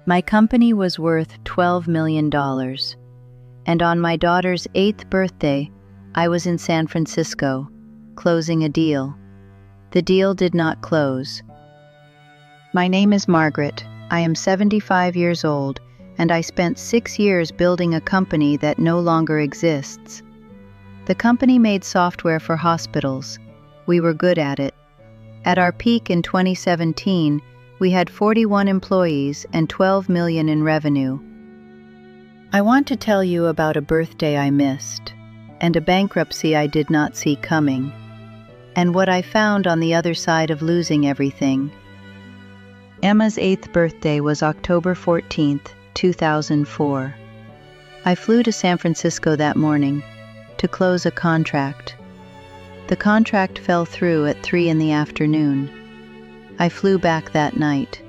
My company was worth $12 million, and on my daughter's 8th birthday, I was in San Francisco, closing a deal. The deal did not close. My name is Margaret. I am 75 years old, and I spent 6 years building a company that no longer exists. The company made software for hospitals. We were good at it. At our peak in 2017, we had 41 employees and $12 million in revenue. I want to tell you about a birthday I missed, and a bankruptcy I did not see coming, and what I found on the other side of losing everything. Emma's 8th birthday was October 14th, 2004. I flew to San Francisco that morning to close a contract. The contract fell through at 3 in the afternoon. I flew back that night.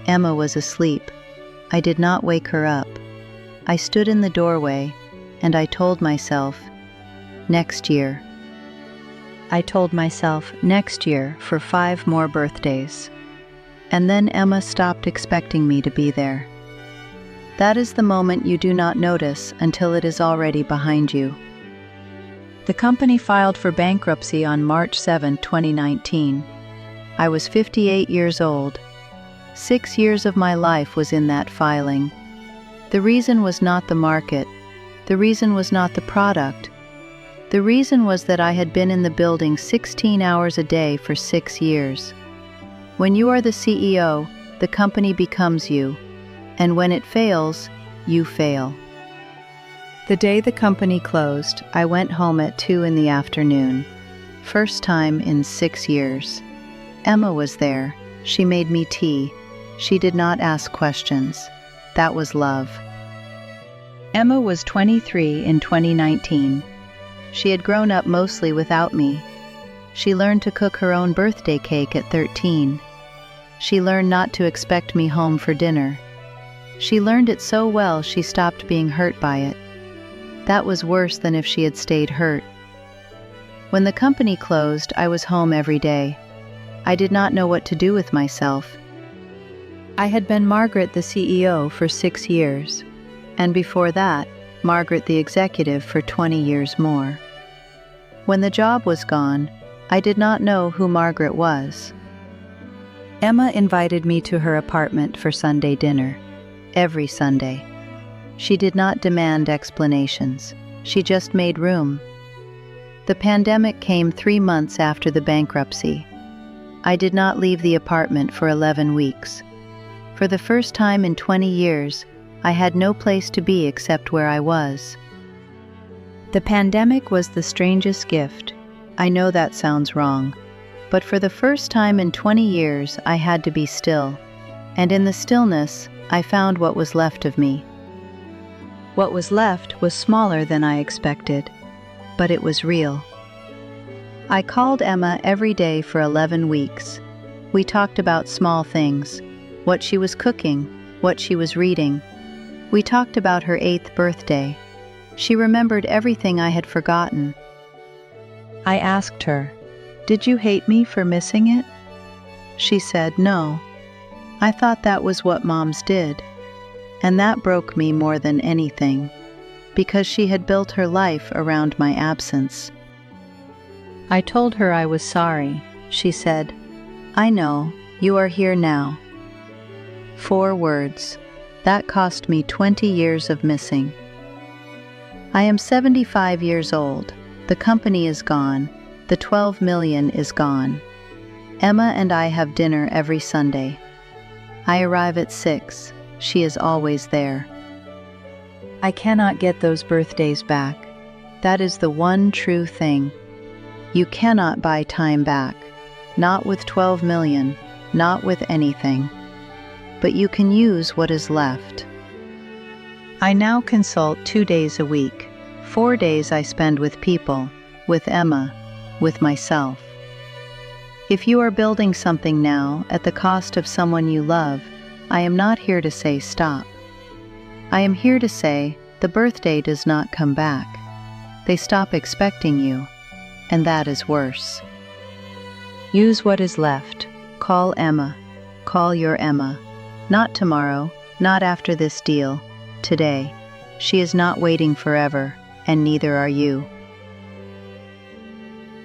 Emma was asleep. I did not wake her up. I stood in the doorway, and I told myself, next year. I told myself next year for 5 more birthdays. And then Emma stopped expecting me to be there. That is the moment you do not notice until it is already behind you. The company filed for bankruptcy on March 7, 2019. I was 58 years old. 6 years of my life was in that filing. The reason was not the market. The reason was not the product. The reason was that I had been in the building 16 hours a day for 6 years. When you are the CEO, the company becomes you, and when it fails, you fail. The day the company closed, I went home at 2 in the afternoon. First time in 6 years. Emma was there. She made me tea. She did not ask questions. That was love. Emma was 23 in 2019. She had grown up mostly without me. She learned to cook her own birthday cake at 13. She learned not to expect me home for dinner. She learned it so well she stopped being hurt by it. That was worse than if she had stayed hurt. When the company closed, I was home every day. I did not know what to do with myself. I had been Margaret the CEO for 6 years, and before that, Margaret the executive for 20 years more. When the job was gone, I did not know who Margaret was. Emma invited me to her apartment for Sunday dinner, every Sunday. She did not demand explanations. She just made room. The pandemic came 3 months after the bankruptcy. I did not leave the apartment for 11 weeks. For the first time in 20 years, I had no place to be except where I was. The pandemic was the strangest gift. I know that sounds wrong, but for the first time in 20 years, I had to be still. And in the stillness, I found what was left of me. What was left was smaller than I expected, but it was real. I called Emma every day for 11 weeks. We talked about small things, what she was cooking, what she was reading. We talked about her 8th birthday. She remembered everything I had forgotten. I asked her, "Did you hate me for missing it?" She said, "No. I thought that was what moms did." And that broke me more than anything, because she had built her life around my absence. I told her I was sorry. She said, "I know, you are here now." 4 words. That cost me 20 years of missing. I am 75 years old. The company is gone. The 12 million is gone. Emma and I have dinner every Sunday. I arrive at 6. She is always there. I cannot get those birthdays back. That is the one true thing. You cannot buy time back. Not with 12 million, not with anything. But you can use what is left. I now consult 2 days a week. 4 days I spend with people, with Emma, with myself. If you are building something now at the cost of someone you love, I am not here to say stop. I am here to say the birthday does not come back. They stop expecting you, and that is worse. Use what is left. Call Emma. Call your Emma. Not tomorrow, Not after this deal, today. She is not waiting forever, and neither are you.